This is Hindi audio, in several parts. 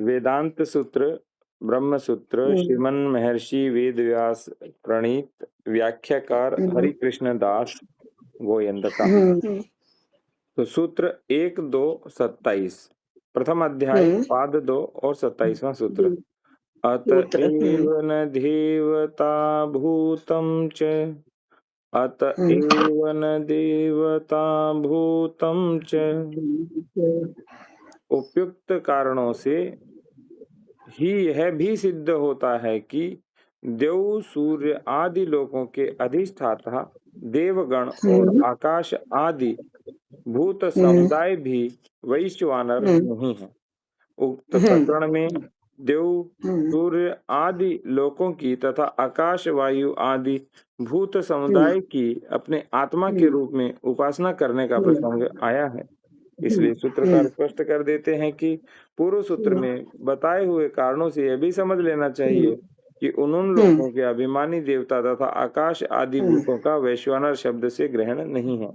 वेदांत सूत्र, ब्रह्म सूत्र, श्रीमन महर्षि वेदव्यास प्रणीत, व्याख्याकार हरिकृष्ण दास गोयंदका। तो सूत्र 1-2-27, प्रथम अध्याय पाद 2 और 27वां सूत्र। अतएव न देवता भूतं च, अतएव न देवता भूतं च। उपयुक्त कारणों से ही यह भी सिद्ध होता है कि देव, सूर्य आदि लोकों के अधिष्ठाता देवगण और आकाश आदि भूत समुदाय भी वैश्वानर नहीं है। उक्त प्रकरण में देव, सूर्य आदि लोकों की तथा आकाश, वायु आदि भूत समुदाय की अपने आत्मा के रूप में उपासना करने का प्रसंग आया है। इसलिए सूत्रकार स्पष्ट कर देते हैं कि पूर्व सूत्र में बताए हुए कारणों से यह भी समझ लेना चाहिए कि उन लोगों के अभिमानी देवता तथा आकाश आदि भूतों का वैश्वानर शब्द से ग्रहण नहीं है,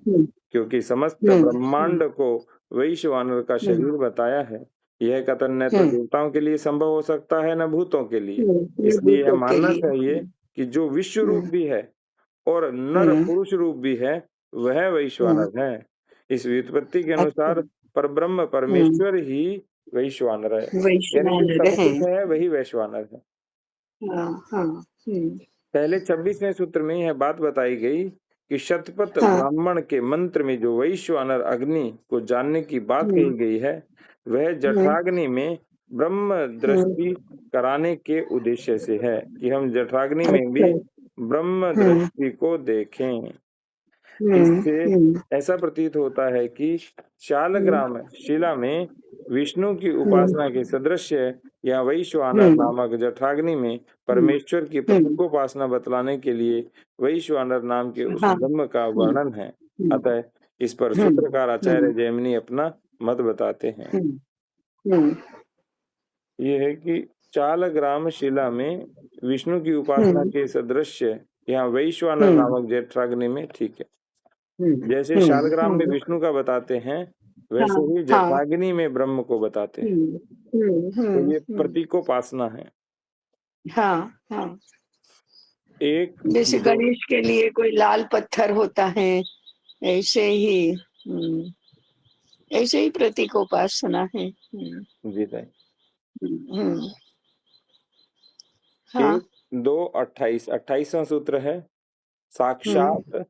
क्योंकि समस्त ब्रह्मांड को वैश्वानर का शरीर बताया है। यह कथन न तो देवताओं के लिए संभव हो सकता है न भूतों के लिए। इसलिए यह मानना चाहिए कि जो विश्व रूप भी है और नर पुरुष रूप भी है वह वैश्वानर है। इस व्युत्पत्ति के अनुसार परब्रह्म परमेश्वर ही वैश्वानर है, यानी जो सब कुछ है वही वैश्वानर है। पहले 26वें सूत्र में यह बात बताई गई कि शतपथ ब्राह्मण के मंत्र में जो वैश्वानर अग्नि को जानने की बात कही गई है वह जठराग्नि में ब्रह्म दृष्टि कराने के उद्देश्य से है कि हम जठराग्नि में भी ब्रह्म दृष्टि को देखें। इससे ऐसा प्रतीत होता है कि शालग्राम शिला में विष्णु की उपासना के सदृश्य या वैश्वानर नामक जठराग्नि में परमेश्वर की प्रतीकोपासना बतलाने के लिए वैश्वानर नाम के उस ब्रह्म का वर्णन है। अतः इस पर सूत्रकार आचार्य जैमिनी अपना मत बताते हैं। ये है कि शालग्राम शिला में विष्णु की उपासना के सदृश्य यहाँ वैश्वानर नामक जठराग्नि में ठीक है। जैसे शालग्राम में विष्णु का बताते हैं वैसे ही जठराग्नि में ब्रह्म को बताते हैं। तो ये प्रतीकोपासना है। एक जैसे गणेश के लिए कोई लाल पत्थर होता है, ऐसे ही प्रतीकोपासना है। जी भाई। 1-2-28वां सूत्र है साक्षात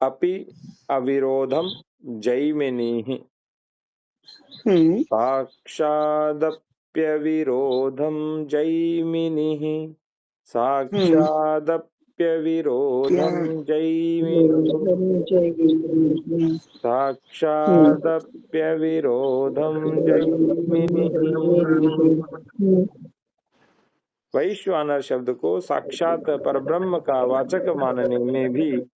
अपि अविरोधम जैमिनीः। साक्षादप्यविरोधम जैमिनीः, साक्षादप्यविरोधम जैमिनीः, साक्षादप्यविरोधम जैमिनीः। वैश्वानर शब्द को साक्षात परब्रह्म का वाचक मानने में भी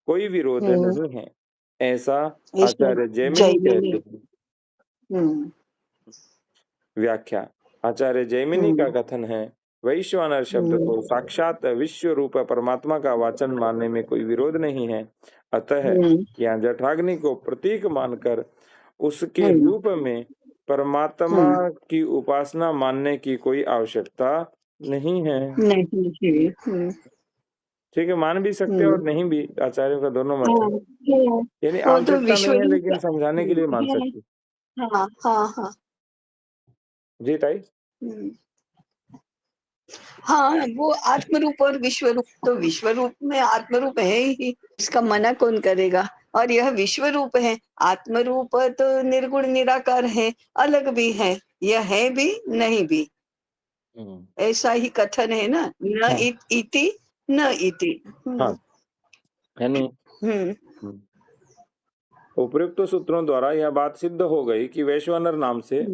कोई विरोध नहीं है, ऐसा आचार्य जैमिनी कहते हैं। व्याख्या। आचार्य जैमिनी का कथन है वैश्वानर शब्द को साक्षात विश्व रूप परमात्मा का वाचन मानने में कोई विरोध नहीं है। अतः यहाँ जठराग्नि को प्रतीक मानकर उसके रूप में परमात्मा की उपासना मानने की कोई आवश्यकता नहीं है। ठीक है, मान भी सकते हैं और नहीं भी, आचार्यों का दोनों मत है। यानी आवश्यकता नहीं है लेकिन समझाने के लिए मान सकते। जी ताई। हाँ, वो आत्मरूप और विश्व रूप, तो विश्व रूप में आत्मरूप है ही, इसका मना कौन करेगा। और यह विश्व रूप है, आत्मरूप तो निर्गुण निराकार है, अलग भी है, यह है भी नहीं भी, ऐसा ही कथन है ना, न इति न इति। यानी उपयुक्त सूत्रों द्वारा यह बात सिद्ध हो गई कि वैश्वानर नाम से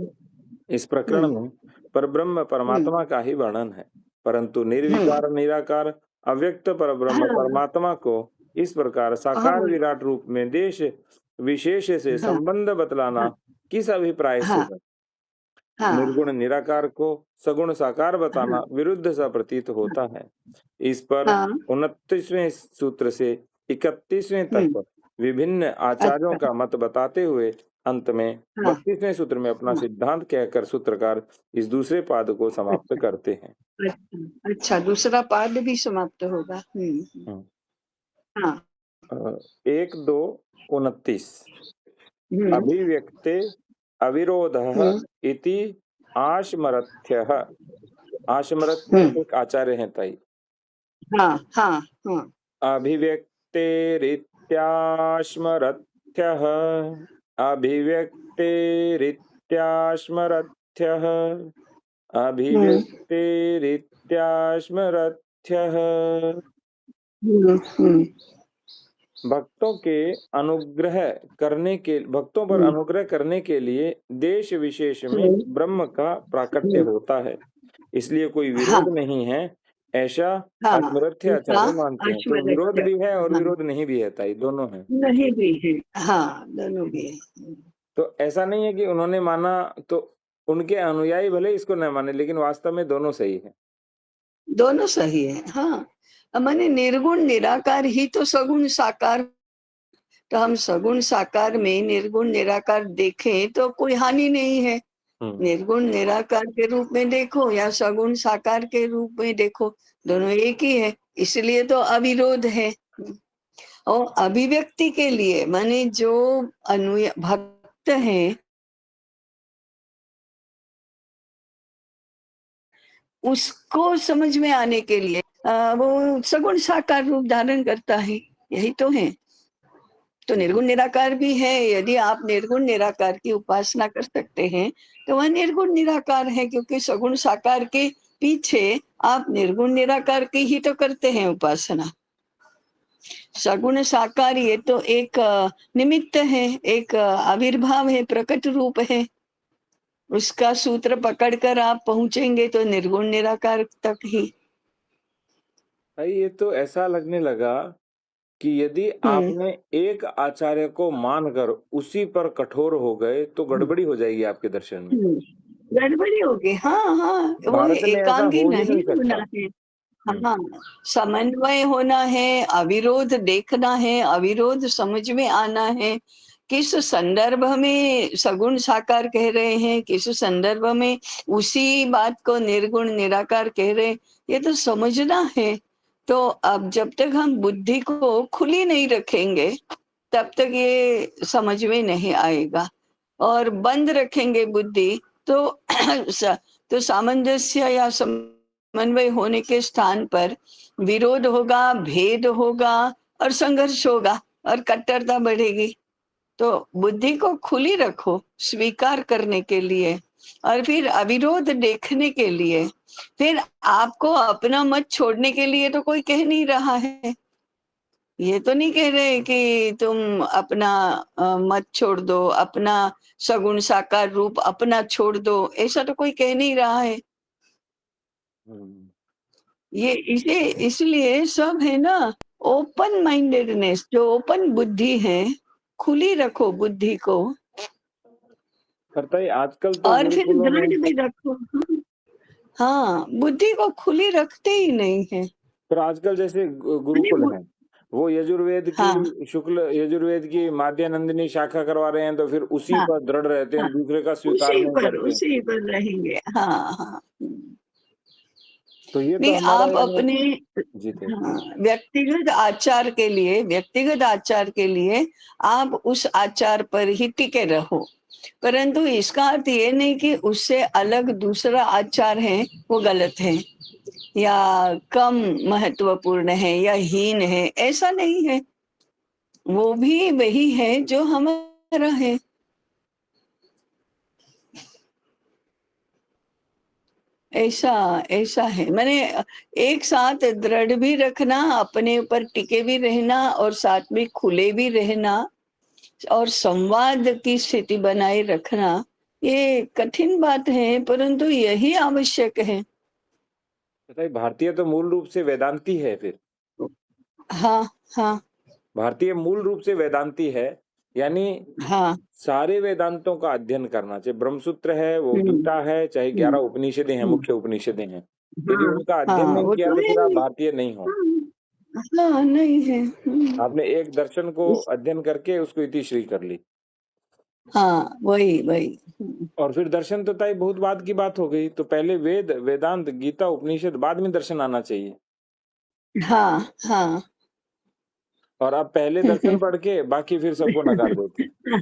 इस प्रकरण में परब्रह्म परमात्मा का ही वर्णन है, परंतु निर्विकार निराकार अव्यक्त परब्रह्म परमात्मा को इस प्रकार साकार विराट रूप में देश विशेष से संबंध बतलाना किस अभिप्राय से है। निर्गुण निराकार को सगुण साकार बताना विरुद्ध सा प्रतीत होता है। इस पर 29वें सूत्र से 31वें तक विभिन्न आचार्यों का मत बताते हुए अंत में हाँ 32वें सूत्र में अपना हाँ सिद्धांत कहकर सूत्रकार इस दूसरे पाद को समाप्त अच्छा करते हैं। अच्छा अच्छा, दूसरा पाद भी समाप्त होगा। हम्म। हाँ 1-2-29 हम्म अभिव्यक्ते अविरोधः हम्म इति आश्मरथ्यः। आश्मरथ्य हम्म एक आचार्य हैं ताई। हाँ हाँ हाँ अभिव्यक्तेरित्याश्मरथ्यः। अभिव्यक्तेरित्याश्मरथ्यः। हम्म अभिव्यक्तेरित्याश्मरथ्यः। हम्म भक्तों पर हम्म अनुग्रह करने के लिए देश विशेष में हम्म ब्रह्म का प्राकट्य हम्म, होता है, इसलिए कोई हाँ विरोध नहीं है, ऐसा हाँ अश्वत्थ उसका आचार्य मानते हैं। तो विरोध अश्वरथ्य। भी है और हाँ विरोध नहीं भी है ताई, दोनों है। नहीं भी है। हाँ दोनों भी है। तो ऐसा नहीं है कि उन्होंने माना तो उनके अनुयायी भले इसको न माने, लेकिन वास्तव में दोनों सही है। दोनों सही है। हाँ माने निर्गुण निराकार ही तो सगुण साकार, तो हम सगुण साकार में निर्गुण निराकार देखें तो कोई हानि नहीं है। निर्गुण निराकार के रूप में देखो या सगुण साकार के रूप में देखो, दोनों एक ही है, इसलिए तो अविरोध है। और अभिव्यक्ति के लिए माने जो अनुय भक्त हैं उसको समझ में आने के लिए वो सगुण साकार रूप धारण करता है, यही तो है। तो निर्गुण निराकार भी है, यदि आप निर्गुण निराकार की उपासना कर सकते हैं तो वह निर्गुण निराकार है, क्योंकि सगुण साकार के पीछे आप निर्गुण निराकार की ही तो करते हैं उपासना। सगुण साकार ये तो एक निमित्त है, एक आविर्भाव है, प्रकट रूप है। उसका सूत्र पकड़कर आप पहुंचेंगे तो निर्गुण निराकार तक ही। भाई ये तो ऐसा लगने लगा कि यदि हम्म आपने एक आचार्य को मानकर उसी पर कठोर हो गए तो गड़बड़ी हो जाएगी आपके दर्शन में। हम्म, गड़बड़ी होगी। हाँ हाँ वो भारत में ऐसा एकांगी हो ही नहीं नहीं सकता। होना है। हम्म। हाँ समन्वय होना है, अविरोध देखना है, अविरोध समझ में आना है। किस संदर्भ में सगुण साकार कह रहे हैं, किस संदर्भ में उसी बात को निर्गुण निराकार कह रहे हैं, ये तो समझना है। तो अब जब तक हम बुद्धि को खुली नहीं रखेंगे तब तक ये समझ में नहीं आएगा। और बंद रखेंगे बुद्धि तो तो सामंजस्य या समन्वय होने के स्थान पर विरोध होगा, भेद होगा और संघर्ष होगा और कट्टरता बढ़ेगी। तो बुद्धि को खुली रखो स्वीकार करने के लिए और फिर अविरोध देखने के लिए। फिर आपको अपना मत छोड़ने के लिए तो कोई कह नहीं रहा है, ये तो नहीं कह रहे कि तुम अपना मत छोड़ दो, अपना सगुण साकार रूप अपना छोड़ दो, ऐसा तो कोई कह नहीं रहा है। हम्म। ये इसे इसलिए सब है ना, ओपन माइंडेडनेस, जो ओपन बुद्धि है, खुली रखो बुद्धि को करता ही आजकल तो और फिर गुरुकुलों में। दृढ़ भी रखो। हाँ बुद्धि को खुली रखते ही नहीं है। पर आजकल जैसे अरे गुरुकुल हैं, वो यजुर्वेद हाँ की शुक्ल यजुर्वेद की माध्यानंदिनी शाखा करवा रहे हैं, तो फिर उसी हाँ पर दृढ़ रहते हाँ हैं, दूसरे का स्वीकार नहीं करते। उसी पर रहेंगे। हाँ हाँ तो ये तो नहीं हमारा आप यानी अपने जीते। हाँ, व्यक्तिगत आचार के लिए आप उस आचार पर ही टिके रहो, परंतु इसका अर्थ ये नहीं कि उससे अलग दूसरा आचार है वो गलत है या कम महत्वपूर्ण है या हीन है, ऐसा नहीं है। वो भी वही है जो हमारा है। ऐसा ऐसा है मैंने एक साथ दृढ़ भी रखना, अपने ऊपर टिके भी रहना और साथ में खुले भी रहना और संवाद की स्थिति बनाए रखना, ये कठिन बात है परंतु यही आवश्यक है। बताइए, भारतीय तो मूल रूप से वेदांती है फिर। हाँ हाँ भारतीय मूल रूप से वेदांती है, यानी हाँ सारे वेदांतों का अध्ययन करना, चाहे ब्रह्मसूत्र है, वो हम्म गीता है, चाहे हम्म 11 उपनिषदें हैं, हम्म, मुख्य उपनिषदें हैं। यदि हाँ उनका अध्ययन हाँ नहीं वो किया तो तो है फिर आप ही। भारतीय नहीं हो। हाँ हाँ नहीं है। आपने एक दर्शन को इस- अध्ययन करके उसको इतिश्री कर ली। हाँ, वही वही। और फिर दर्शन तो ताई बहुत बाद की बात हो गई, तो पहले वेद, वेदांत, गीता, उपनिषद, बाद में दर्शन आना चाहिए। हाँ हाँ। और अब पहले दर्शन पढ़ के बाकी फिर सबको नकार देते हैं।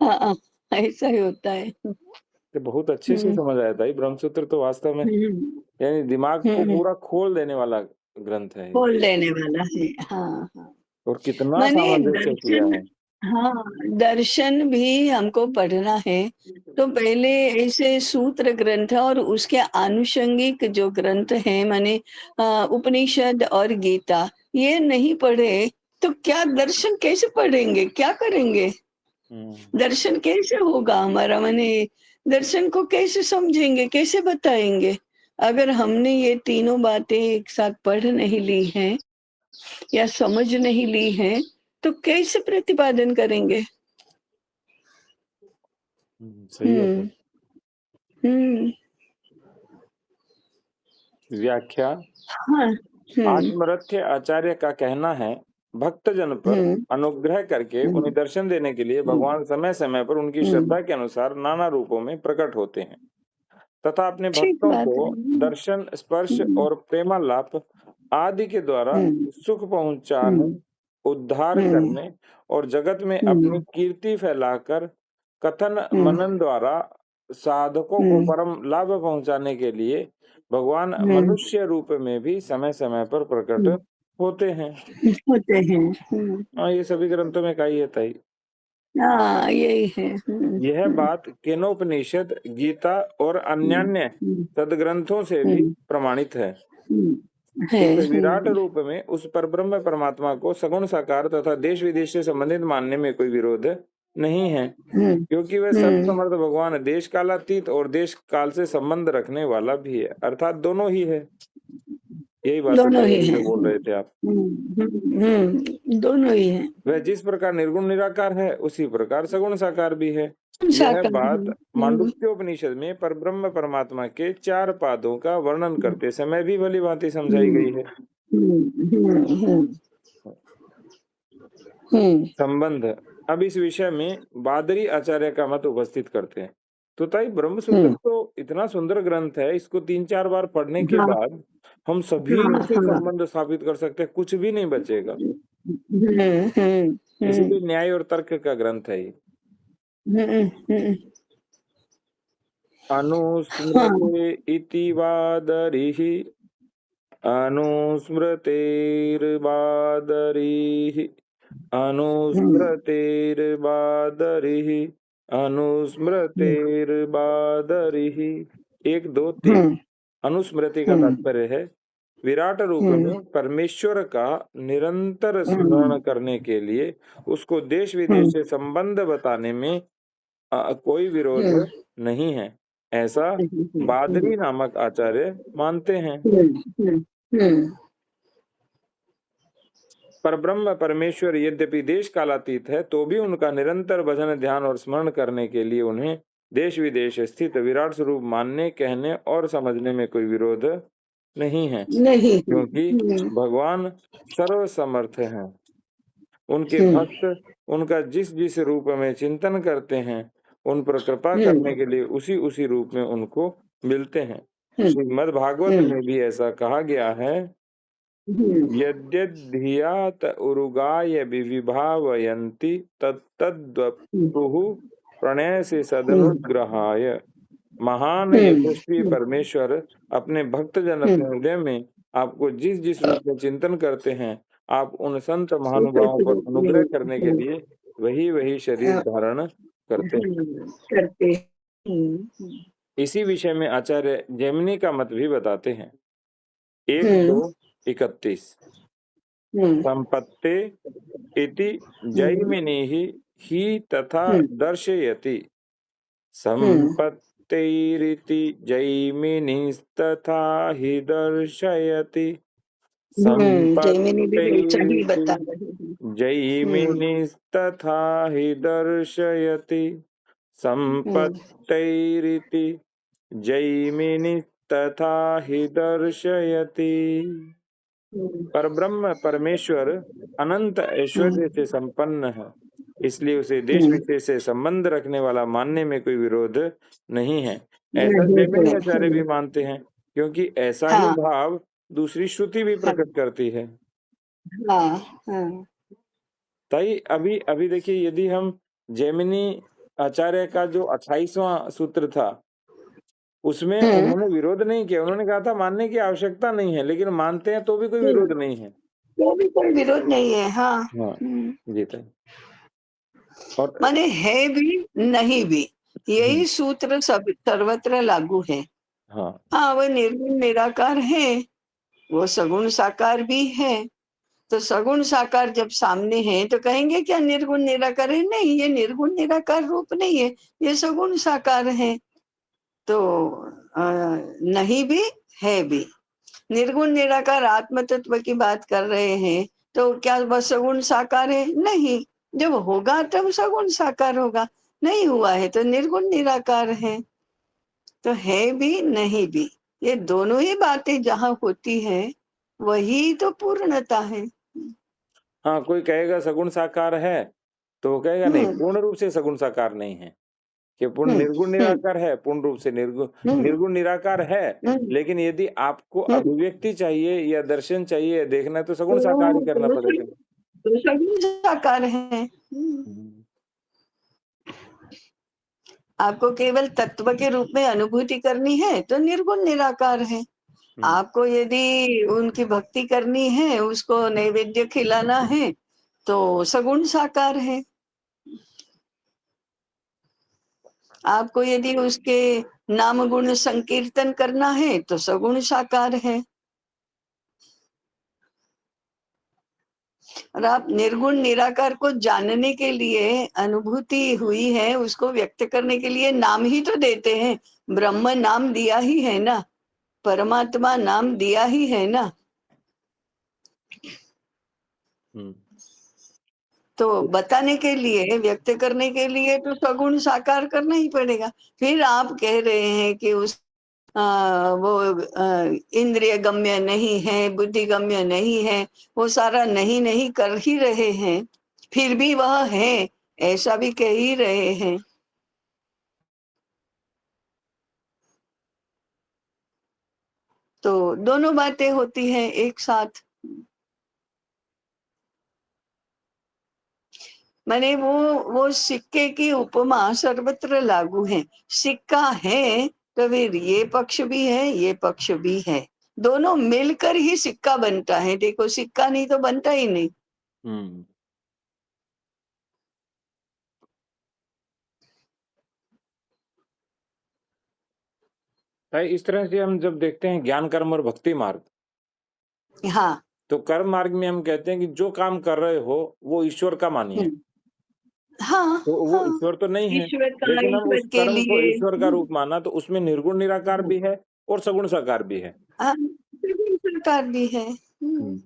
हाँ, ऐसा ही होता है। तो बहुत अच्छे से हम्म समझ आया ताई, ब्रह्मसूत्र तो वास्तव में हम्म यानी दिमाग को हम्म, पूरा खोल देने वाला ग्रंथ है ये। खोल देने वाला है। हाँ हाँ। और कितना माने सामंजस्य किया दर्शन, है। हाँ, दर्शन भी हमको पढ़ना है तो पहले ऐसे सूत्र ग्रंथ और उसके आनुषंगिक जो ग्रंथ हैं, माने उपनिषद और गीता, ये नहीं पढ़े तो क्या दर्शन कैसे पढ़ेंगे, क्या करेंगे? दर्शन कैसे होगा हमारा, माने दर्शन को कैसे समझेंगे, कैसे बताएंगे? अगर हमने ये तीनों बातें एक साथ पढ़ नहीं ली हैं या समझ नहीं ली हैं, तो कैसे प्रतिपादन करेंगे? सही है हम्म ताई। हम्म। व्याख्या। हाँ। हम्म आत्मरथ्य आचार्य का कहना है, भक्तजन पर हम्म अनुग्रह करके उन्हें हम्म दर्शन देने के लिए हम्म भगवान समय समय पर उनकी हम्म, श्रद्धा के अनुसार नाना रूपों में प्रकट होते हैं तथा अपने ठीक भक्तों बात को है। दर्शन, स्पर्श हम्म और प्रेमालाप आदि के द्वारा हम्म सुख पहुंचाने, हम्म उद्धार हम्म करने और जगत में अपनी हम्म कीर्ति फैलाकर कथन हम्म मनन द्वारा साधकों को हम्म परम लाभ पहुंचाने के लिए भगवान हम्म मनुष्य रूप में भी समय समय पर प्रकट हम्म, होते हैं। होते हैं। हाँ, ये सभी ग्रंथों में का ही है ताई। हाँ, यही है। यह बात केनोपनिषद, गीता और हम्म अन्यान्य हम्म सदग्रंथों से भी हम्म प्रमाणित है। है। इस विराट रूप में उस परब्रह्म परमात्मा को सगुण साकार तथा देश विदेश से संबंधित मानने में कोई विरोध नहीं है, हम्म क्योंकि वह हम्म सर्वसमर्थ भगवान देश कालातीत और देश काल से संबंध रखने वाला भी है, अर्थात दोनों ही है। यही बात तो दोनों ताई ही अभी हैं। जो बोल रहे थे आप। दोनों ही हैं। वह जिस प्रकार निर्गुण निराकार है उसी प्रकार सगुण साकार भी है। यह साकार है। बात मांडुक्योपनिषद में परब्रह्म परमात्मा के 4 पादों का वर्णन करते समय भी भली भांति समझाई हम्म गई है। हम्म हम्म संबंध। अब इस विषय में बादरी आचार्य का मत उपस्थित करते हैं। तो ताई ब्रह्मसूत्र हम्म, तो इतना सुंदर ग्रंथ है, इसको 3-4 बार पढ़ने के हाँ बाद हम सभी हाँ से हाँ। संबंध स्थापित कर सकते हैं, कुछ भी नहीं बचेगा। हम्म इसीलिए न्याय और तर्क का ग्रंथ है ये। हम्म, हाँ। अनुस्मृते इति वादरिः, अनुस्मृतेर्बादरिः, हम्म अनुस्मृतेर्बादरिः, हम्म अनुस्मृतेर्बादरिः। 1 2 3। हम्म अनुस्मृति का हम्म तात्पर्य है विराट रूप हम्म में परमेश्वर का निरंतर हम्म स्मरण करने के लिए उसको देश विदेश हम्म से संबंध बताने में कोई विरोध हम्म नहीं है, ऐसा हम्म बादरी नामक आचार्य मानते हैं। हम्म हम्म पर ब्रह्म परमेश्वर यद्यपि देश कालातीत है तो भी उनका निरंतर भजन, ध्यान और स्मरण करने के लिए उन्हें देश विदेश स्थित विराट स्वरूप मानने, कहने और समझने में कोई विरोध नहीं है, नहीं। क्योंकि भगवान सर्वसमर्थ हैं। उनके हम्म भक्त उनका जिस जिस रूप में चिंतन करते हैं उन पर कृपा करने हम्म के लिए उसी उसी रूप में उनको मिलते हैं। हम्म श्रीमद् भागवत हम्म में भी ऐसा कहा गया है, हम्म यद्यधिया त उरुगाय विविभावयन्ति तत्तद्वपुः प्रणय से सदनुग्रहाय। महान यशस्वी हम्म परमेश्वर अपने भक्तजन, हम्म, अपने हृदय में आपको जिस जिस रूप में चिंतन करते हैं, आप उन संत उसी महानुभावों पर रूप में अनुग्रह करने के लिए वही वही शरीर धारण करते हैं। करते। इसी विषय में आचार्य जैमिनी का मत भी बताते हैं। 1 हम्म 2 31। हम्म संपत्ते इति हम्म जैमिनिः हि तथा हम्म दर्शयति। हम्म संपत्तिरिति जैमिनिस्तथा हि दर्शयति। जैमिनी भी वैसा ही संपत्तिरिति बता रहे हैं। जैमिनिस्तथा हि दर्शयति। हम्म संपत्तिरिति जैमिनिस्तथा हि दर्शयति। हम्म परब्रह्म परमेश्वर अनंत हम्म ऐश्वर्य से संपन्न है। इसलिए उसे देश विशेष से संबंध रखने वाला मानने में कोई विरोध नहीं है। ऐसा नहीं जैमिनी है। आचार्य भी मानते हैं, क्योंकि ऐसा ही हाँ भाव दूसरी श्रुति भी हाँ प्रकट करती है। हाँ हाँ। ताई अभी अभी देखिए, यदि हम जैमिनी आचार्य का जो 28वां सूत्र था, उसमें हम्म। उन्होंने विरोध नहीं किया। उन्होंने कहा था मानने की आवश्यकता नहीं है, लेकिन मानते हैं तो भी कोई विरोध नहीं है। वो भी कोई विरोध नहीं है। हाँ। हाँ, जी ताई। और माने है भी नहीं भी, यही सूत्र सब सर्वत्र लागू है। हाँ, हाँ, वो निर्गुण निराकार है, वो सगुण साकार भी है। तो सगुण साकार जब सामने है तो कहेंगे क्या निर्गुण निराकार है? नहीं, ये निर्गुण निराकार रूप नहीं है, ये सगुण साकार है। तो अ, नहीं भी है भी। निर्गुण निराकार आत्म तत्व की बात कर रहे हैं, तो क्या वह सगुण साकार है? नहीं। जब होगा तब सगुण साकार होगा, नहीं हुआ है तो निर्गुण निराकार है। तो है भी नहीं भी, ये दोनों ही बातें जहाँ होती है वही तो पूर्णता है। हाँ, कोई कहेगा सगुण साकार है, तो वो कहेगा नहीं, हम्म पूर्ण रूप से सगुण साकार नहीं है। कि पूर्ण हम्म निर्गुण हम्म निराकार है, पूर्ण रूप से हम्म निर्गुण निराकार है। हम्म लेकिन यदि आपको हम्म। अभिव्यक्ति चाहिए या दर्शन चाहिए, देखना है, तो सगुण साकार ही करना तो पड़ेगा। तो सगुण साकार है। हुँ, आपको केवल तत्व के रूप में अनुभूति करनी है तो निर्गुण निराकार है। हुँ, आपको यदि उनकी भक्ति करनी है, उसको नैवेद्य खिलाना है, तो सगुण साकार है। आपको यदि उसके नाम गुण संकीर्तन करना है तो सगुण साकार है। और आप निर्गुण निराकार को जानने के लिए अनुभूति हुई है, उसको व्यक्त करने के लिए नाम ही तो देते हैं। ब्रह्म नाम दिया ही है ना, परमात्मा नाम दिया ही है ना। हुँ। तो बताने के लिए, व्यक्त करने के लिए तो सगुण साकार करना ही पड़ेगा। फिर आप कह रहे हैं कि उस वो इंद्रिय गम्य नहीं है, बुद्धि गम्य नहीं है, वो सारा नहीं नहीं कर ही रहे हैं, फिर भी वह है, ऐसा भी कह ही रहे हैं। तो दोनों बातें होती हैं एक साथ। माने वो सिक्के की उपमा सर्वत्र लागू है। सिक्का है तो फिर ये पक्ष भी है, ये पक्ष भी है, दोनों मिलकर ही सिक्का बनता है। देखो, सिक्का नहीं तो बनता ही नहीं। हुँ। इस तरह से हम जब देखते हैं ज्ञान कर्म और भक्ति मार्ग, हाँ। तो कर्म मार्ग में हम कहते हैं कि जो काम कर रहे हो, वो ईश्वर का मानिए। हम्म, हाँ तो वो हाँ। ईश्वर तो नहीं है, ईश्वर का, लेकिन हम ईश्वर उस के कर्म को लिए। ईश्वर का रूप माना, तो उसमें निर्गुण निराकार भी है और सगुण साकार भी है। हाँ, विभिन्न प्रकार भी है। हुँ।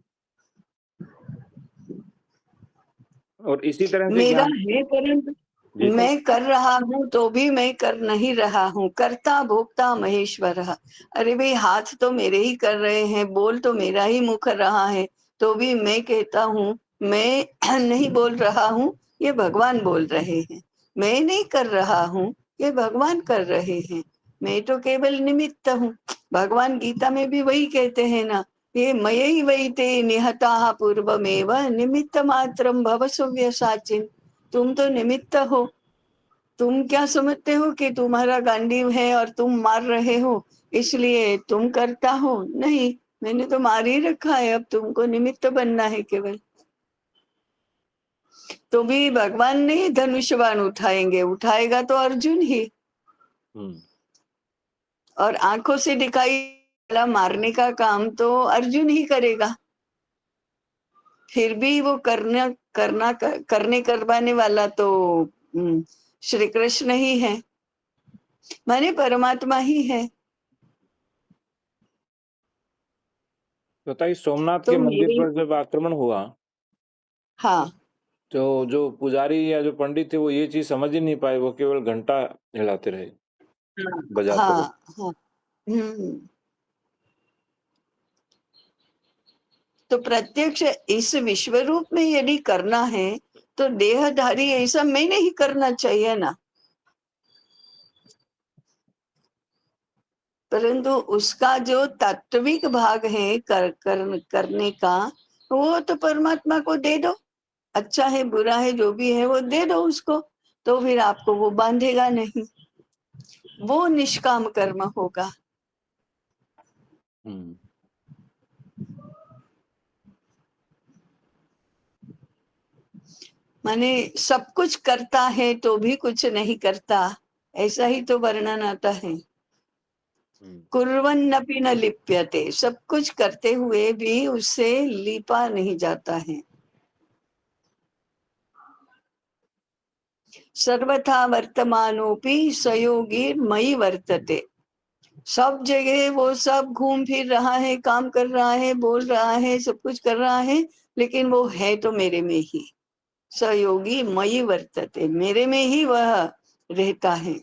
और इसी तरह से मेरा ज्ञान। है परंतु जी सर। मैं कर रहा हूँ तो भी मैं कर नहीं रहा हूँ, कर्ता भोक्ता महेश्वर। अरे भाई, हाथ तो मेरे ही कर रहे हैं, बोल तो मेरा ही मुख रहा है, तो भी मैं कहता हूँ मैं नहीं बोल रहा हूँ, ये भगवान बोल रहे हैं। मैं नहीं कर रहा हूँ, ये भगवान कर रहे हैं। मैं तो केवल निमित्त हूँ। भगवान गीता में भी वही कहते हैं ना, ये मयि वैते निहता पूर्वमेव निमित्त मात्रम भव सव्यसाचिन। तुम तो निमित्त हो। तुम क्या समझते हो कि तुम्हारा गांडीव है और तुम मार रहे हो, इसलिए तुम करता हो? नहीं, मैंने तो मार ही रखा है, अब तुमको निमित्त बनना है केवल। तो भी भगवान नहीं धनुष बाण उठाएंगे, उठाएगा तो अर्जुन ही। हुँ। और आंखों से दिखाई वाला मारने का काम तो अर्जुन ही करेगा। फिर भी वो करने करवाने वाला तो श्री कृष्ण ही है, माने परमात्मा ही है। बताइए, सोमनाथ तो के मंदिर मेरी, पर जब आक्रमण हुआ, हाँ तो जो पुजारी या जो पंडित थे, वो ये चीज़ समझ ही नहीं पाए, वो केवल घंटा हिलाते रहे, हाँ बजाते रहे। हाँ हाँ। हम्म। तो प्रत्यक्ष इस विश्व रूप में यदि करना है तो देहधारी ऐसा मैं नहीं करना चाहिए ना, परंतु उसका जो तात्विक भाग है करने का, वो तो परमात्मा को दे दो। अच्छा है बुरा है जो भी है वो दे दो उसको, तो फिर आपको वो बांधेगा नहीं, वो निष्काम कर्म होगा। हम्म। माने सब कुछ करता है तो भी कुछ नहीं करता, ऐसा ही तो वर्णन आता है। कुर्वन्नपि न लिप्यते, सब कुछ करते हुए भी उससे लिपा नहीं जाता है। सर्वथा वर्तमानोपि सयोगी मयि वर्तते, सब जगह वो सब घूम फिर रहा है, काम कर रहा है, बोल रहा है, सब कुछ कर रहा है, लेकिन वो है तो मेरे में ही। सयोगी मयि वर्तते, मेरे में ही वह रहता है।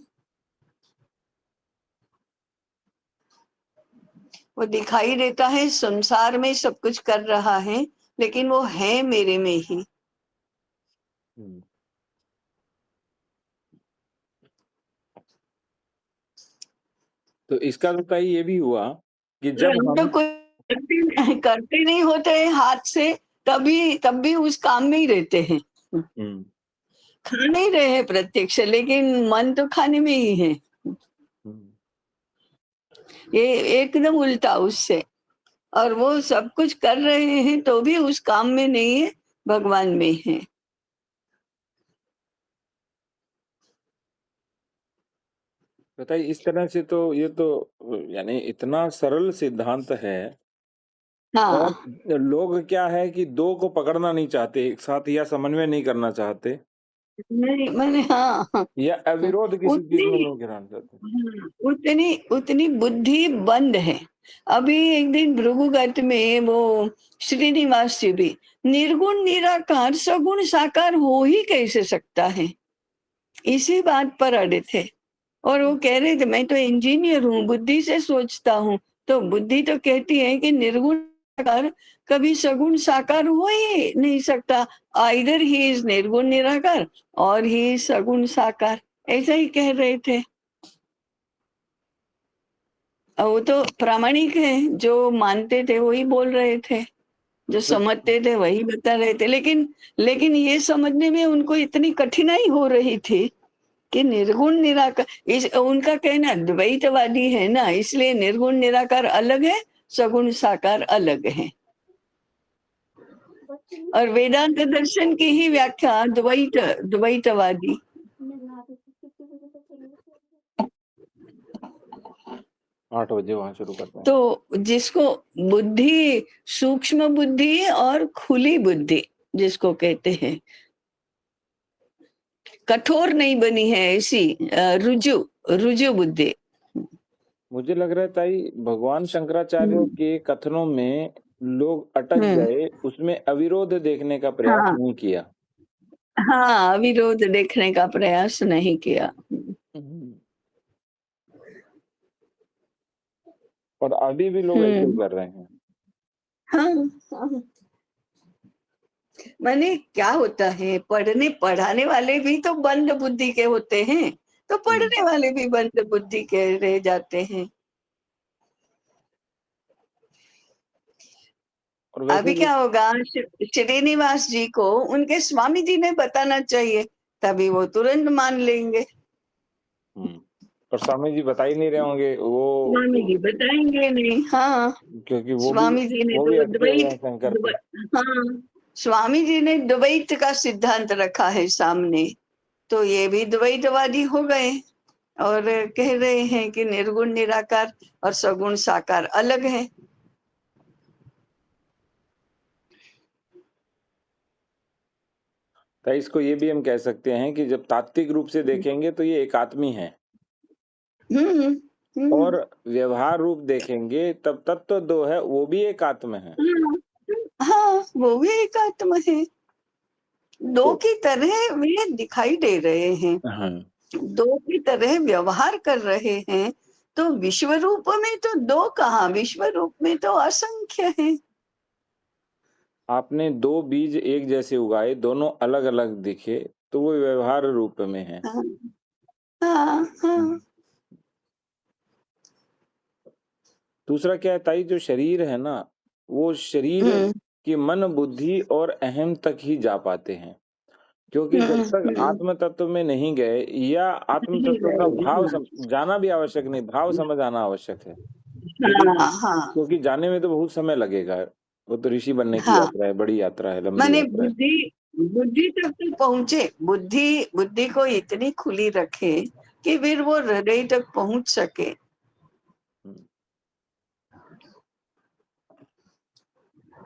वो दिखाई देता है संसार में सब कुछ कर रहा है, लेकिन वो है मेरे में ही। तो इसका तो ताई ये भी हुआ कि जब हम तो हम करते नहीं होते हैं हाथ से, तब भी उस काम में ही रहते हैं। खा नहीं रहे हैं प्रत्यक्ष, लेकिन मन तो खाने में ही है। ये एकदम उल्टा उससे। और वो सब कुछ कर रहे हैं तो भी उस काम में नहीं है, भगवान में है। बताइए, इस तरह से तो ये तो यानी इतना सरल सिद्धांत है, और हाँ लोग क्या है कि दो को पकड़ना नहीं चाहते एक साथ, या समन्वय नहीं करना चाहते, नहीं मैंने, हाँ या अविरोध किसी चीज में उतनी, नहीं गिराना चाहते। उतनी उतनी बुद्धि बंद है। अभी एक दिन भृगुगत में वो श्रीनिवास जी भी, निर्गुण निराकार सगुण साकार हो ही कैसे सकता है, इसी बात पर अड़े थे। और वो कह रहे थे मैं तो इंजीनियर हूँ, बुद्धि से सोचता हूँ, तो बुद्धि तो कहती है कि निर्गुण निराकार कभी सगुण साकार हो ही नहीं सकता। आइदर ही इज निर्गुण निराकार और ही सगुण साकार, ऐसा ही कह रहे थे। और वो तो प्रामाणिक है, जो मानते थे वही बोल रहे थे, जो समझते थे वही बता रहे थे। लेकिन लेकिन ये समझने में उनको इतनी कठिनाई हो रही थी कि निर्गुण निराकार, इस उनका कहना द्वैतवादी है ना, इसलिए निर्गुण निराकार अलग है, सगुण साकार अलग है। और वेदांत दर्शन की ही व्याख्या द्वैतवादी। 8 बजे वहां शुरू करते हैं। तो जिसको बुद्धि, सूक्ष्म बुद्धि और खुली बुद्धि जिसको कहते हैं, कठोर नहीं बनी है ऐसी, रुजु रुजु बुद्धि। मुझे लग रहा है ताई, भगवान शंकराचार्य के कथनों में लोग अटक हम्म, गए, उसमें अविरोध देखने का प्रयास हाँ नहीं किया। हाँ, विरोध देखने का प्रयास नहीं किया। और अभी भी लोग ऐसे ही कर रहे हैं। हाँ हाँ। माने क्या होता है, पढ़ाने वाले भी तो बंद बुद्धि के होते हैं, तो पढ़ने वाले भी बंद बुद्धि के रह जाते हैं। और वैसे अभी भी क्या होगा, श्रीनिवास जी को उनके स्वामी जी ने बताना चाहिए, तभी वो तुरंत मान लेंगे। और स्वामी जी बता ही नहीं रहे होंगे वो, स्वामी जी बताएंगे नहीं, हाँ। क्योंकि स्वामी जी ने वो भी तो अटके हुए हैं शंकर पे। हाँ, स्वामी जी ने द्वैत का सिद्धांत रखा है सामने, तो ये भी द्वैतवादी हो गए और कह रहे हैं कि निर्गुण निराकार और सगुण साकार अलग है। तो इसको ये भी हम कह सकते हैं कि जब तात्विक रूप से देखेंगे तो ये एकात्मी है, हम्म और व्यवहार रूप देखेंगे तब तत्व दो है, वो भी एकात्म है। हाँ, वो भी एक आत्मा है, दो तो की तरह वे दिखाई दे रहे हैं, हाँ, दो की तरह व्यवहार कर रहे हैं। तो विश्व रूप में तो दो कहाँ, विश्व रूप में तो असंख्य है। आपने दो बीज एक जैसे उगाए, दोनों अलग अलग दिखे, तो वो व्यवहार रूप में है। हाँ हाँ हाँ। दूसरा क्या है ताई, जो शरीर है ना, वो शरीर हम्म की मन बुद्धि और अहम तक ही जा पाते हैं, क्योंकि जब तक हम्म। आत्म तत्व में नहीं गए या आत्म नहीं तत्व का गए, भाव जाना भी आवश्यक नहीं, भाव समझ आना आवश्यक है। क्योंकि हाँ हाँ क्योंकि जाने में तो बहुत समय लगेगा, वो तो ऋषि बनने की हाँ। यात्रा है, बड़ी यात्रा है, लंबी माने यात्रा है। बुद्धि, बुद्धि तक तो पहुंचे, बुद्धि बुद्धि को इतनी खुली रखे कि फिर वो हृदय तक पहुंच सके। हम्म।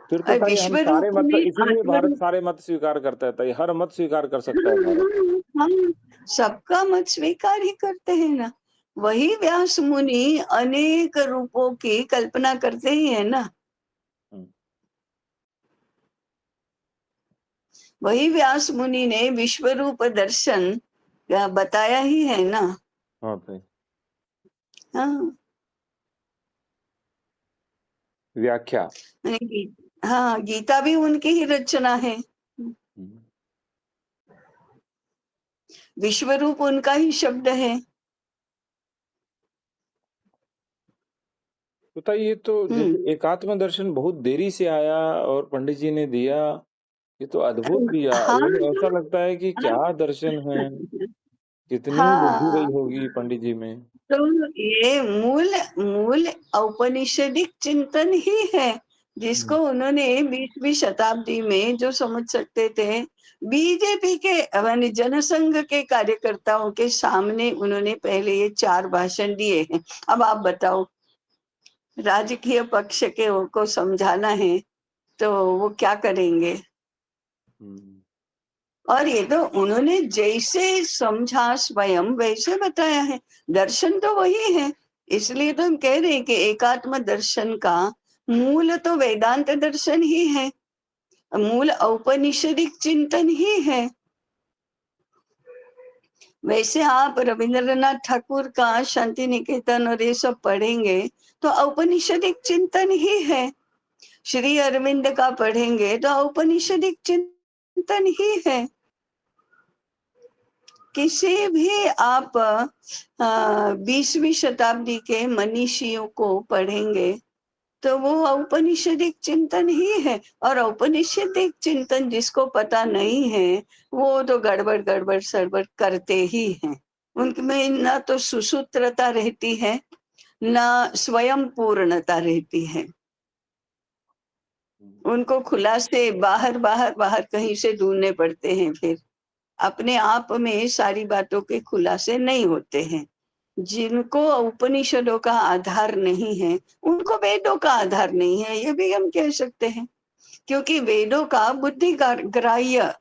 फिर तो और ताई हम विश्व सारे रूप मत, में इसीलिए आत्म भारत रूप। सारे मत स्वीकार करता है ताई, हर मत स्वीकार कर सकता है भारत। हाँ, हाँ, सबका मत स्वीकार ही करते हैं ना। वही व्यास मुनि अनेक रूपों की कल्पना करते ही है ना। हम्म। वही व्यास मुनि ने विश्व रूप दर्शन बताया ही है ना। हाँ ताई। हाँ व्याख्या। हाँ, गीता भी उनकी ही रचना है। हम्म। विश्व रूप उनका ही शब्द है। तो ताई ये तो हम्म। जैसे एकात्म दर्शन बहुत देरी से आया और पंडित जी ने दिया, ये तो अद्भुत दिया, हाँ यानी ऐसा लगता है कि क्या दर्शन है, कितनी बुद्धि रही हाँ। होगी पंडित जी में। तो ये मूल मूल औपनिषदिक चिंतन ही है, जिसको हम्म। उन्होंने 20वीं शताब्दी में जो समझ सकते थे, बीजेपी के माने जनसंघ के कार्यकर्ताओं के सामने उन्होंने पहले ये 4 भाषण दिए हैं। अब आप बताओ, राजकीय पक्ष के को समझाना है तो वो क्या करेंगे। हम्म। और ये तो उन्होंने जैसे समझा स्वयं वैसे बताया है। दर्शन तो वही है। इसलिए तो हम कह रहे हैं कि एकात्म दर्शन का मूल तो वेदांत दर्शन ही है, मूल औपनिषदिक चिंतन ही है। वैसे आप रविंद्रनाथ ठाकुर का शांति निकेतन और ये सब पढ़ेंगे तो औपनिषदिक चिंतन ही है। श्री अरविंद का पढ़ेंगे तो औपनिषदिक चिंतन ही है। किसी भी आप 20वीं शताब्दी के मनीषियों को पढ़ेंगे तो वो औपनिषदिक चिंतन ही है। और औपनिषदिक चिंतन जिसको पता नहीं है वो तो गड़बड़ गड़बड़ सड़बड़ करते ही हैं। उनमें न तो सुसूत्रता रहती है, न स्वयं पूर्णता रहती है। उनको खुलासे बाहर बाहर बाहर कहीं से ढूंढने पड़ते हैं। फिर अपने आप में सारी बातों के खुलासे नहीं होते हैं। जिनको उपनिषदों का आधार नहीं है उनको वेदों का आधार नहीं है, ये भी हम कह सकते हैं। क्योंकि वेदों का बुद्धि ग्राह्य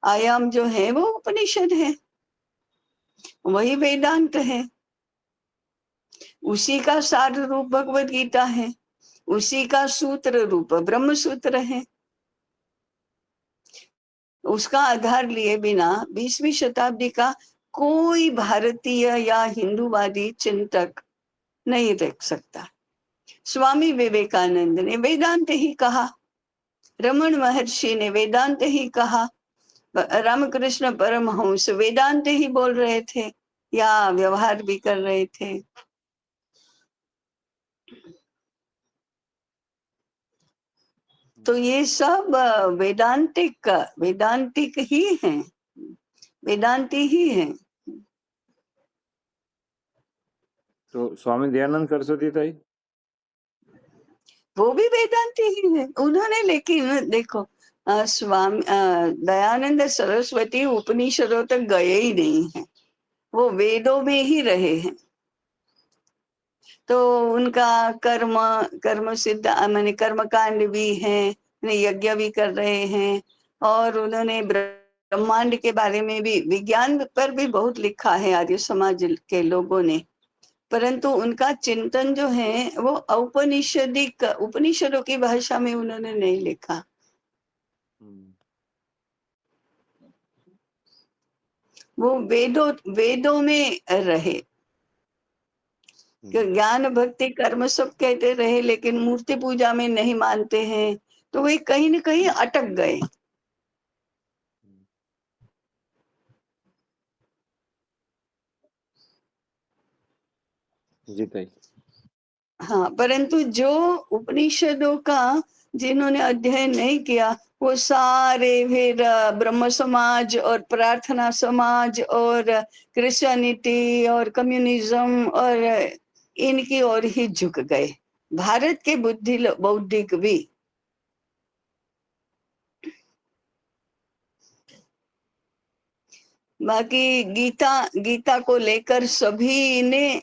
आयाम जो है वो उपनिषद है, वही वेदांत है। उसी का सार रूप भगवत गीता है, उसी का सूत्र रूप ब्रह्म सूत्र है। उसका आधार लिए बिना 20वीं शताब्दी का कोई भारतीय या हिंदूवादी चिंतक नहीं देख सकता। स्वामी विवेकानंद ने वेदांत ही कहा, रमन महर्षि ने वेदांत ही कहा, रामकृष्ण परमहंस वेदांत ही बोल रहे थे या व्यवहार भी कर रहे थे। तो ये सब वेदांतिक ही हैं, वेदांती ही हैं। तो स्वामी दयानंद सरस्वती ताई। वो भी वेदांती ही है उन्होंने। लेकिन देखो स्वामी दयानंद सरस्वती उपनिषदों तक गए ही नहीं है, वो वेदों में ही रहे हैं। तो उनका कर्म कर्म सिद्ध माने कर्म कांड भी है, यज्ञ भी कर रहे हैं। और उन्होंने ब्रह्मांड के बारे में भी, विज्ञान पर भी बहुत लिखा है आर्य समाज के लोगों ने। परंतु उनका चिंतन जो है वो औपनिषदिक, उपनिषदों की भाषा में उन्होंने नहीं लिखा। हम्म। वो वेदों में रहे। हम्म। ज्ञान भक्ति कर्म सब कहते रहे, लेकिन मूर्ति पूजा में नहीं मानते हैं, तो वे कहीं न कहीं अटक गए। जी ताई। हाँ, परंतु जो उपनिषदों का जिन्होंने अध्ययन नहीं किया, वो सारे फिर ब्रह्म समाज और प्रार्थना समाज और क्रिश्चियनिटी और कम्युनिज्म और इनकी ओर ही झुक गए। भारत के बौद्धिक भी। बाकी गीता को लेकर सभी ने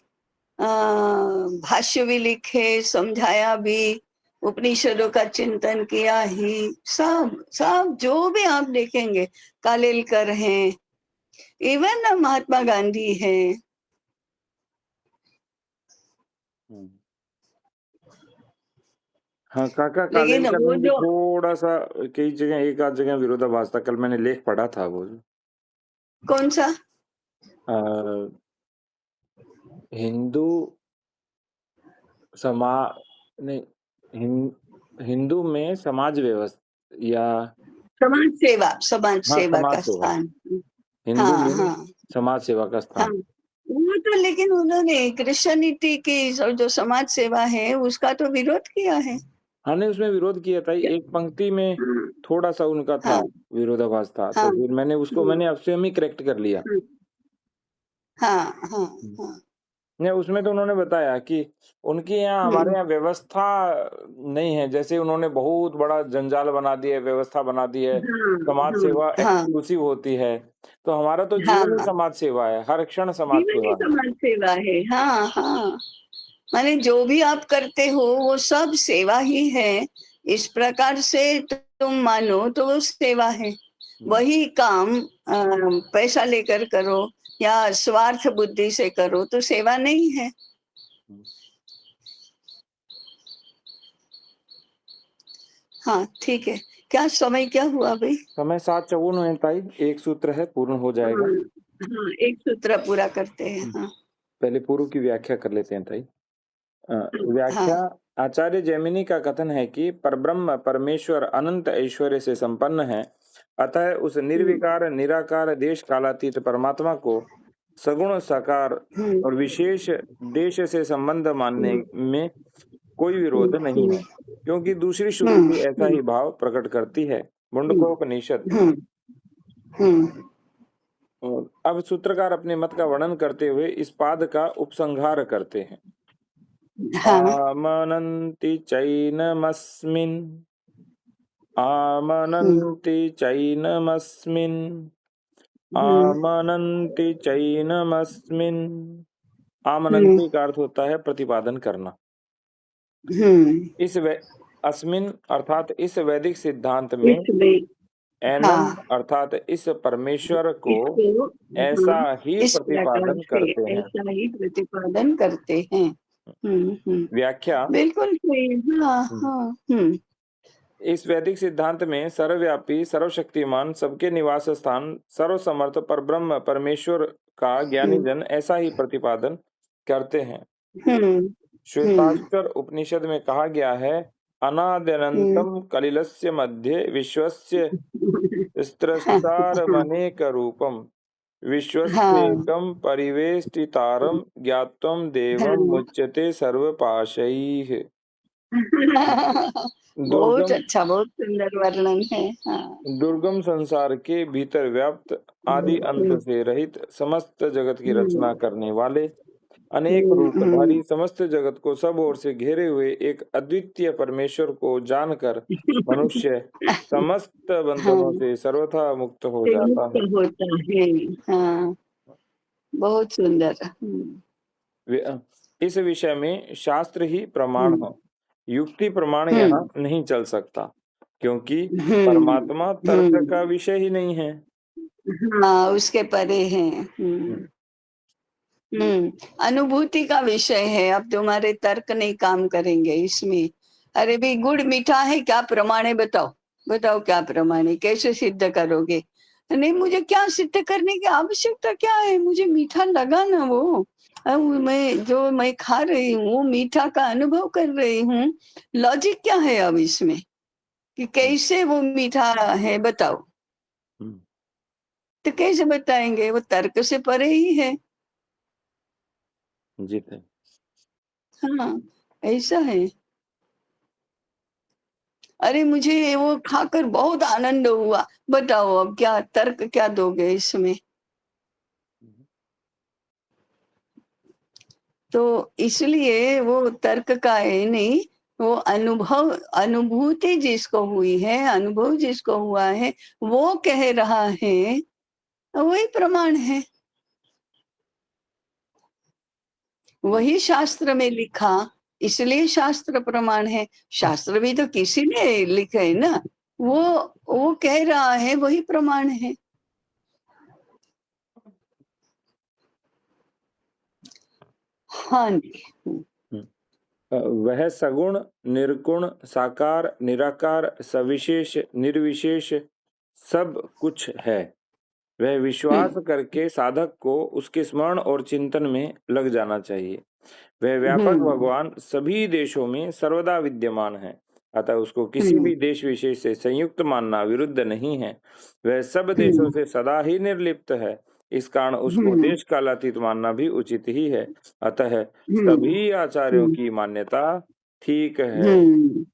भाष्य भी लिखे, समझाया भी, उपनिषदों का चिंतन किया ही, सब सब जो भी आप देखेंगे, कालेलकर हैं, इवन महात्मा गांधी हैं। हाँ काका, लेकिन कालेलकर वो में भी जो थोड़ा सा कई जगह, एक आध जगह विरोधाभास था। कल मैंने लेख पढ़ा था वो कौन सा हिंदू समा नहीं, हिंदू में समाज व्यवस्था या समाज हाँ सेवा समाज का सेवा, स्थान। हिंदू हाँ में हाँ समाज सेवा का हाँ, स्थान। वो तो लेकिन उन्होंने क्रिश्चियनिटी की जो समाज सेवा है उसका तो विरोध किया है। हाँ नहीं, उसमें विरोध किया था। एक पंक्ति में हाँ थोड़ा सा उनका था, हाँ विरोधाभास था, हाँ तो फिर मैंने अब स्वयं ही करेक्ट कर लिया। हाँ हाँ हाँ नहीं, उसमें तो उन्होंने बताया कि उनके यहाँ, हमारे यहाँ व्यवस्था नहीं है। जैसे उन्होंने बहुत बड़ा जंजाल बना दिया है, व्यवस्था बना दी है, समाज सेवा हाँ एक्सक्लूसिव होती है। तो हमारा तो जीवन ही हाँ, समाज सेवा है, हर क्षण समाज जीवन ही सेवा है। समाज सेवा है। हाँ हाँ, माने जो भी आप करते हो वो सब सेवा ही है। इस प्रकार से तुम मानो तो वो सेवा है। वही काम पैसा लेकर करो या स्वार्थ बुद्धि से करो तो सेवा नहीं है। हाँ ठीक है। क्या समय क्या हुआ भाई? समय 7:54 है ताई, एक सूत्र है, पूर्ण हो जाएगा। हाँ हाँ, एक सूत्र पूरा करते हैं। हाँ पहले पूर्व की व्याख्या कर लेते हैं ताई। हाँ व्याख्या। आचार्य जैमिनी का कथन है कि परब्रह्म परमेश्वर अनंत ऐश्वर्य से संपन्न है, अतः उस निर्विकार निराकार देश कालातीत परमात्मा को सगुण साकार और विशेष देश से संबंध मानने में कोई विरोध नहीं है, क्योंकि दूसरी श्रुति भी ऐसा ही भाव प्रकट करती है। मुंडकोपनिषद। और अब सूत्रकार अपने मत का वर्णन करते हुए इस पाद का उपसंहार करते हैं। आमनन्ति चैनमस्मिन्, आमनन्ति चैनमस्मिन्, आमनन्ति चैनमस्मिन्। आमनन्ति का अर्थ होता है प्रतिपादन करना। अस्मिन अर्थात इस वैदिक सिद्धांत में, एनम अर्थात इस परमेश्वर को ऐसा ही इस प्रकार प्रतिपादन से करते हैं। ऐसा ही प्रतिपादन करते हैं। व्याख्या। बिल्कुल सही। हाँ हाँ इस वैदिक सिद्धांत में सर्वव्यापी, सर्वशक्तिमान, सबके निवास स्थान, सर्वसमर्थ परब्रह्म परमेश्वर का ज्ञानी जन ऐसा ही प्रतिपादन करते हैं। श्वेताक्षर उपनिषद में कहा गया है, अनाद्यनंतम कलिलस्य मध्ये विश्वस्य स्त्रष्टारमनेक रूपम विश्वस्येकं परिवेष्टितारं ज्ञात्वं देवं मुच्यते सर्वपाशैः। बहुत दुर्गम अच्छा, बहुत सुंदर वर्णन है। हाँ दुर्गम संसार के भीतर व्याप्त, आदि अंत से रहित, समस्त जगत की रचना करने वाले, अनेक रूपधारी, समस्त जगत को सब ओर से घेरे हुए एक अद्वितीय परमेश्वर को जानकर मनुष्य समस्त बंधनों से सर्वथा मुक्त हो जाता है। होता है। हाँ, बहुत सुंदर। इस विषय में शास्त्र ही प्रमाण है, युक्ति प्रमाण यहाँ नहीं चल सकता, क्योंकि परमात्मा तर्क का विषय ही नहीं है। हाँ, उसके परे हैं। अनुभूति का विषय है। अब तुम्हारे तर्क नहीं काम करेंगे इसमें। अरे भाई, गुड़ मीठा है, क्या प्रमाण है? बताओ बताओ, क्या प्रमाण है? कैसे सिद्ध करोगे? नहीं, मुझे क्या सिद्ध करने की आवश्यकता क्या है? मुझे मीठा लगा ना वो, अब मैं खा रही हूँ, मीठा का अनुभव कर रही हूँ। लॉजिक क्या है अब इसमें? कि कैसे वो मीठा है, बताओ। हम्म, तो कैसे बताएंगे, वो तर्क से परे ही है। जी ताई। हाँ, ऐसा है। अरे मुझे वो खाकर बहुत आनंद हुआ। बताओ अब क्या तर्क क्या दोगे इसमें। तो इसलिए वो तर्क का है नहीं, वो अनुभव, अनुभूति जिसको हुई है, अनुभव जिसको हुआ है, वो कह रहा है, वही प्रमाण है। वही शास्त्र में लिखा, इसलिए शास्त्र प्रमाण है। शास्त्र भी तो किसी ने लिखे है ना, वो कह रहा है, वही प्रमाण है। हाँ जी। हम्म। वह सगुण, निर्गुण, साकार, निराकार, सविशेष, निर्विशेष सब कुछ है। वह विश्वास करके साधक को उसके स्मरण और चिंतन में लग जाना चाहिए। वह व्यापक हम्म भगवान सभी देशों में सर्वदा विद्यमान है, अतः उसको किसी हम्म भी देश विशेष से संयुक्त मानना विरुद्ध नहीं है। वह सब देशों हम्म से सदा ही निर्लिप्त है, इस कारण उसको हम्म देश कालातीत मानना भी उचित ही है। अतः हम्म सभी आचार्यों हम्म की मान्यता ठीक है, हम्म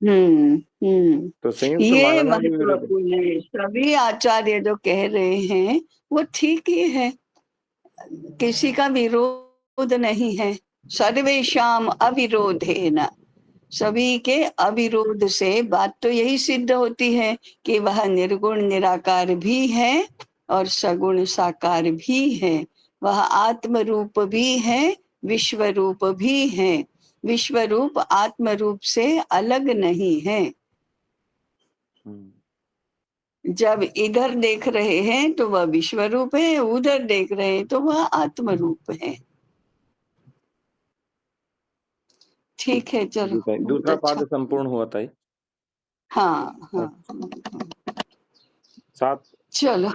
हम्म। तो संयुक्त ये मानना भी विरुद्ध। महत्वपूर्ण है। सभी आचार्य जो कह रहे हैं वो ठीक ही है, किसी का विरोध नहीं है। सर्वेशाम अविरोधेन, सभी के अविरोध से बात तो यही सिद्ध होती है कि वह निर्गुण निराकार भी है और सगुण साकार भी है। वह आत्म रूप भी है, विश्व रूप भी है। विश्व रूप आत्म रूप से अलग नहीं है। हम्म, जब इधर देख रहे हैं तो वह विश्व रूप है, उधर देख रहे हैं तो वह आत्म रूप है। ठीक है, चलो, जी भाई, बहुत दूसरा अच्छा। पाद संपूर्ण हुआ था। हाँ हाँ हाँ, हाँ। सात चलो।